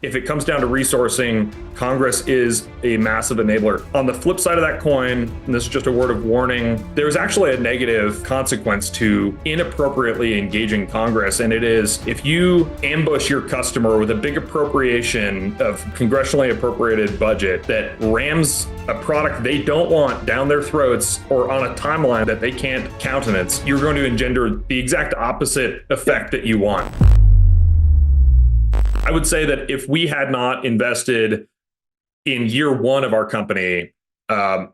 if it comes down to resourcing, Congress is a massive enabler. On the flip side of that coin, and this is just a word of warning, there's actually a negative consequence to inappropriately engaging Congress. And it is if you ambush your customer with a big appropriation of congressionally appropriated budget that rams a product they don't want down their throats or on a timeline that they can't countenance, you're going to engender the exact opposite effect that you want. I would say that if we had not invested in year one of our company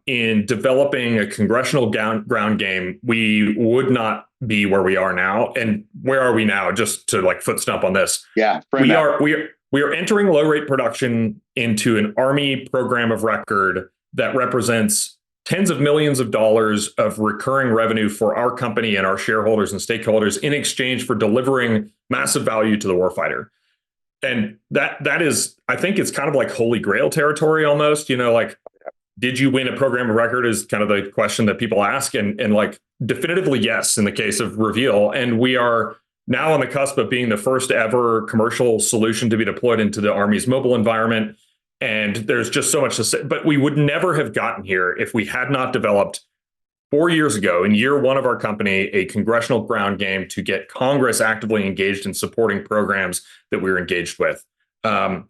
in developing a congressional ground game, we would not be where we are now. And where are we now? Just to like foot stump on this. Yeah, we are entering low rate production into an Army program of record that represents tens of millions of dollars of recurring revenue for our company and our shareholders and stakeholders in exchange for delivering massive value to the warfighter. And that is, I think it's kind of like holy grail territory almost, like, did you win a program of record is kind of the question that people ask. And like definitively, yes, in the case of Reveal. And we are now on the cusp of being the first ever commercial solution to be deployed into the Army's mobile environment. And there's just so much to say, but we would never have gotten here if we had not developed 4 years ago, in year one of our company, a congressional ground game to get Congress actively engaged in supporting programs that we were engaged with. And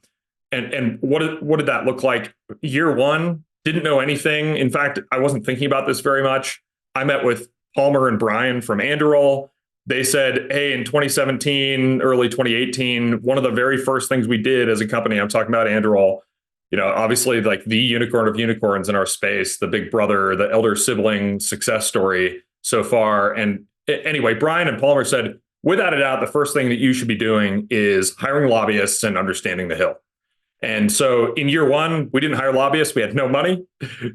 what did that look like? Year one, didn't know anything. In fact, I wasn't thinking about this very much. I met with Palmer and Brian from Anduril. They said, hey, in 2017, early 2018, one of the very first things we did as a company, I'm talking about Anduril, obviously like the unicorn of unicorns in our space, the big brother, the elder sibling success story so far. And anyway, Brian and Palmer said, without a doubt, the first thing that you should be doing is hiring lobbyists and understanding the Hill. And so in year one, we didn't hire lobbyists. We had no money.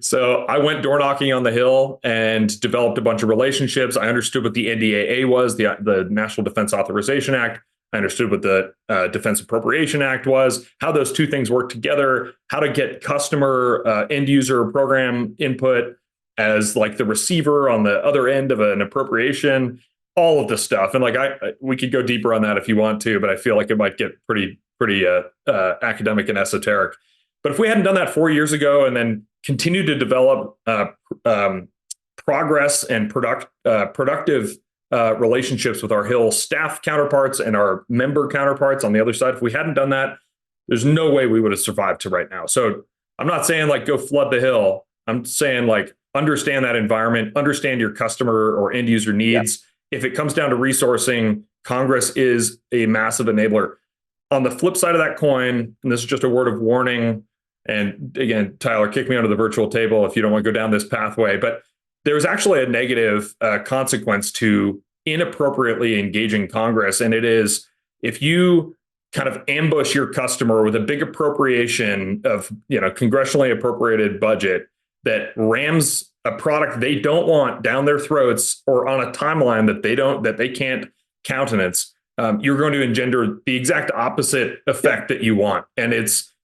So I went door knocking on the Hill and developed a bunch of relationships. I understood what the NDAA was, the National Defense Authorization Act. I understood what the Defense Appropriation Act was, how those two things work together, how to get customer end user program input as like the receiver on the other end of an appropriation, all of this stuff. And like we could go deeper on that if you want to, but I feel like it might get pretty academic and esoteric. But if we hadn't done that 4 years ago and then continued to develop progress and productive relationships with our Hill staff counterparts and our member counterparts on the other side, if we hadn't done that, there's no way we would have survived to right now. So I'm not saying like go flood the Hill. I'm saying like understand that environment, understand your customer or end user needs. Yeah. If it comes down to resourcing, Congress is a massive enabler. On the flip side of that coin, and this is just a word of warning, and again, Tyler, kick me under the virtual table if you don't want to go down this pathway, but there's actually a negative consequence to inappropriately engaging Congress. And it is if you kind of ambush your customer with a big appropriation of congressionally appropriated budget that rams a product they don't want down their throats or on a timeline that they can't countenance, you're going to engender the exact opposite effect that you want. And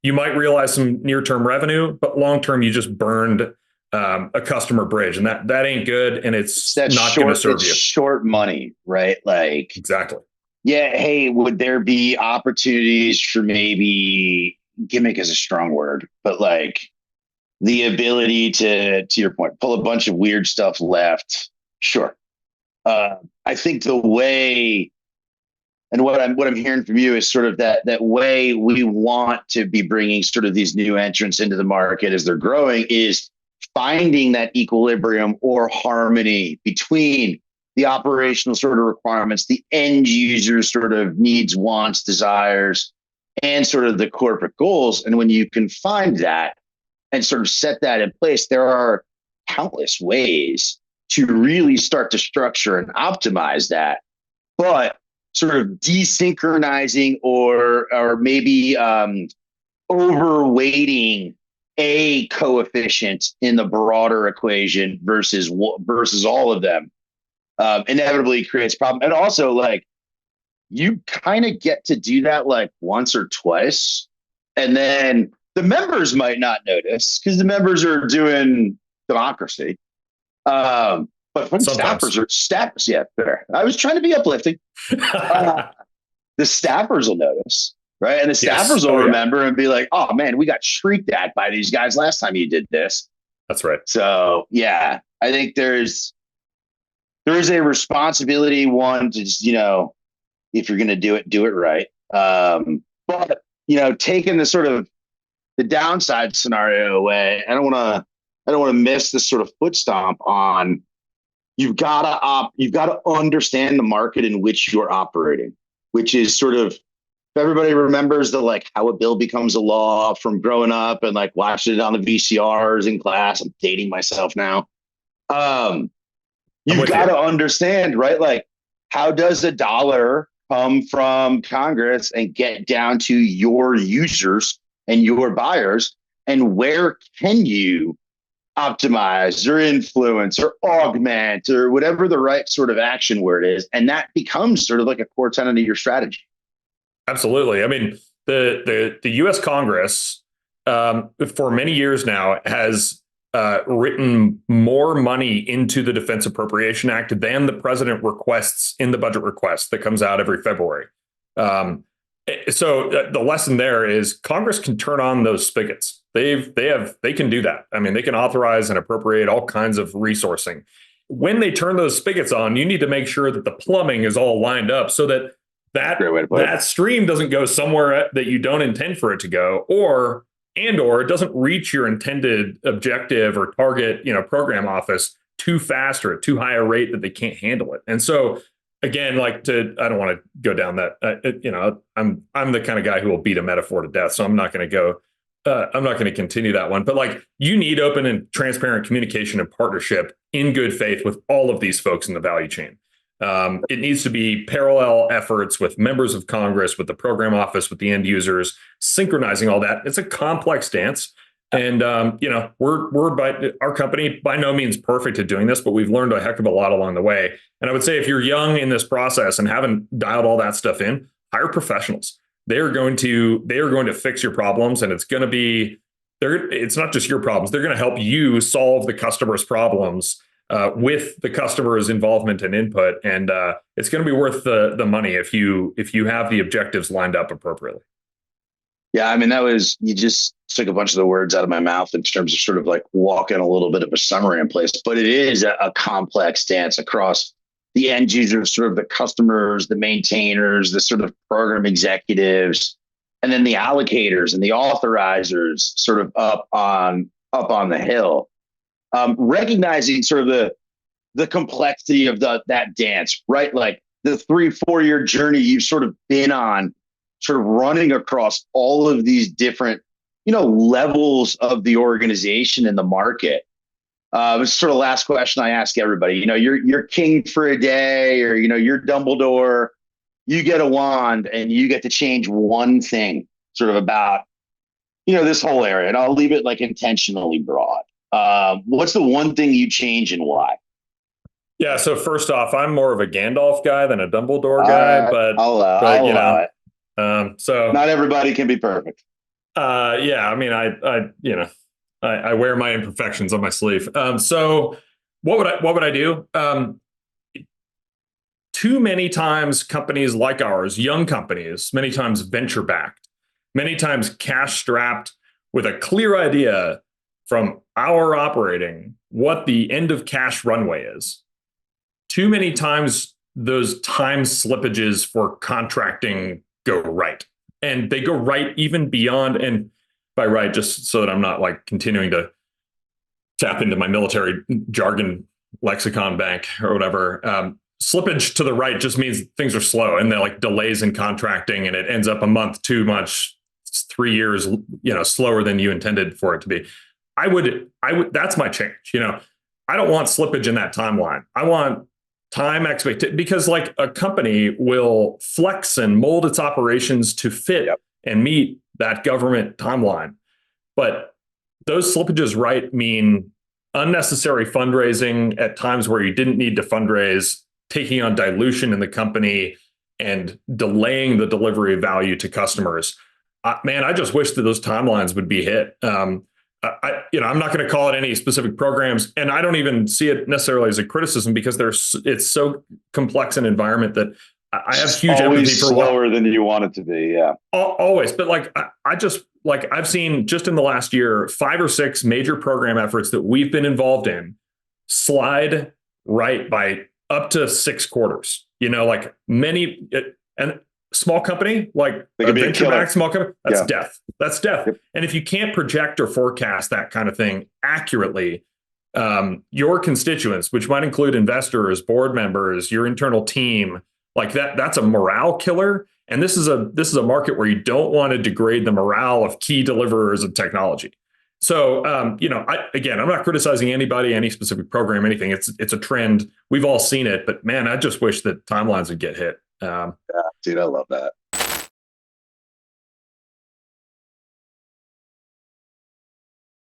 you might realize some near-term revenue, but long-term you just burned a customer bridge, and that ain't good, and it's not going to serve you. Short money, right? Like exactly. Yeah. Hey, would there be opportunities for maybe gimmick is a strong word, but like the ability to your point, pull a bunch of weird stuff left? Sure. I think the way, and what I'm hearing from you is sort of that way we want to be bringing sort of these new entrants into the market as they're growing is finding that equilibrium or harmony between the operational sort of requirements, the end user sort of needs, wants, desires, and sort of the corporate goals. And when you can find that and sort of set that in place, there are countless ways to really start to structure and optimize that. But sort of desynchronizing or maybe overweighting a coefficient in the broader equation versus all of them inevitably creates problem. And also, like, you kind of get to do that like once or twice, and then the members might not notice because the members are doing democracy. But when staffers, yeah, fair. I was trying to be uplifting. The staffers will notice. right? And the Yes. staffers will Oh, yeah. remember and be like, "Oh man, we got shrieked at by these guys last time you did this." That's right. So yeah, I think there is a responsibility one to just, if you're going to do it right. But taking the sort of the downside scenario away, I don't want to miss this sort of foot stomp on. You've got to understand the market in which you're operating, which is sort of, if everybody remembers the like how a bill becomes a law from growing up and like watching it on the VCRs in class. I'm dating myself now. You've got to understand, right? Like, how does a dollar come from Congress and get down to your users and your buyers? And where can you optimize or influence or augment or whatever the right sort of action word is? And that becomes sort of like a core tenet of your strategy. Absolutely. I mean, the U.S. Congress for many years now has written more money into the Defense Appropriation Act than the president requests in the budget request that comes out every February. So the lesson there is Congress can turn on those spigots. They can do that. I mean, they can authorize and appropriate all kinds of resourcing. When they turn those spigots on, you need to make sure that the plumbing is all lined up so that stream doesn't go somewhere that you don't intend for it to go, or it doesn't reach your intended objective or target, program office too fast or at too high a rate that they can't handle it. And so, again, I don't want to go down that. I'm the kind of guy who will beat a metaphor to death, so I'm not going to go. I'm not going to continue that one. But you need open and transparent communication and partnership in good faith with all of these folks in the value chain. It needs to be parallel efforts with members of Congress, with the program office, with the end users, synchronizing all that. It's a complex dance. And, our company by no means perfect at doing this, but we've learned a heck of a lot along the way. And I would say if you're young in this process and haven't dialed all that stuff in, hire professionals. They are going to fix your problems, and it's not just your problems. They're going to help you solve the customer's problems with the customer's involvement and input, and it's going to be worth the money if you have the objectives lined up appropriately. Yeah, I mean, you just took a bunch of the words out of my mouth in terms of sort of like walking a little bit of a summary in place, but it is a complex dance across the end users, sort of the customers, the maintainers, the sort of program executives, and then the allocators and the authorizers sort of up on the hill. Recognizing sort of the complexity of that dance, right? Like the 3-4 year journey you've sort of been on, sort of running across all of these different, levels of the organization and the market. It's sort of last question I ask everybody. You're king for a day, or you're Dumbledore. You get a wand and you get to change one thing, sort of about this whole area, and I'll leave it like intentionally broad. What's the one thing you change and why? Yeah. So first off, I'm more of a Gandalf guy than a Dumbledore guy, but I'll allow it. So not everybody can be perfect. Yeah. I mean, I wear my imperfections on my sleeve. So what would I do? Too many times companies like ours, young companies, many times venture backed, many times cash strapped, with a clear idea from our operating what the end of cash runway is. Too many times those time slippages for contracting go right. And they go right even beyond, and by right, just so that I'm not continuing to tap into my military jargon lexicon bank or whatever. Slippage to the right just means things are slow, and they're delays in contracting, and it ends up a month, 2 months, 3 years, slower than you intended for it to be. I would, that's my change. I don't want slippage in that timeline. I want time expected, because a company will flex and mold its operations to fit and meet that government timeline. But those slippages right mean unnecessary fundraising at times where you didn't need to fundraise, taking on dilution in the company, and delaying the delivery of value to customers. I just wish that those timelines would be hit. I'm not going to call it any specific programs, and I don't even see it necessarily as a criticism, because it's so complex an environment that I have huge empathy always for slower than you want it to be. Yeah. Always. But like, I just like, I've seen just in the last year, 5 or 6 major program efforts that we've been involved in slide right by up to 6 quarters, like many, and small company, like a venture backed small company, death. That's death. Yep. And if you can't project or forecast that kind of thing accurately, your constituents, which might include investors, board members, your internal team, like that's a morale killer. And this is a market where you don't want to degrade the morale of key deliverers of technology. So, I'm not criticizing anybody, any specific program, anything. It's a trend. We've all seen it, but man, I just wish that timelines would get hit. Yeah, dude, I love that.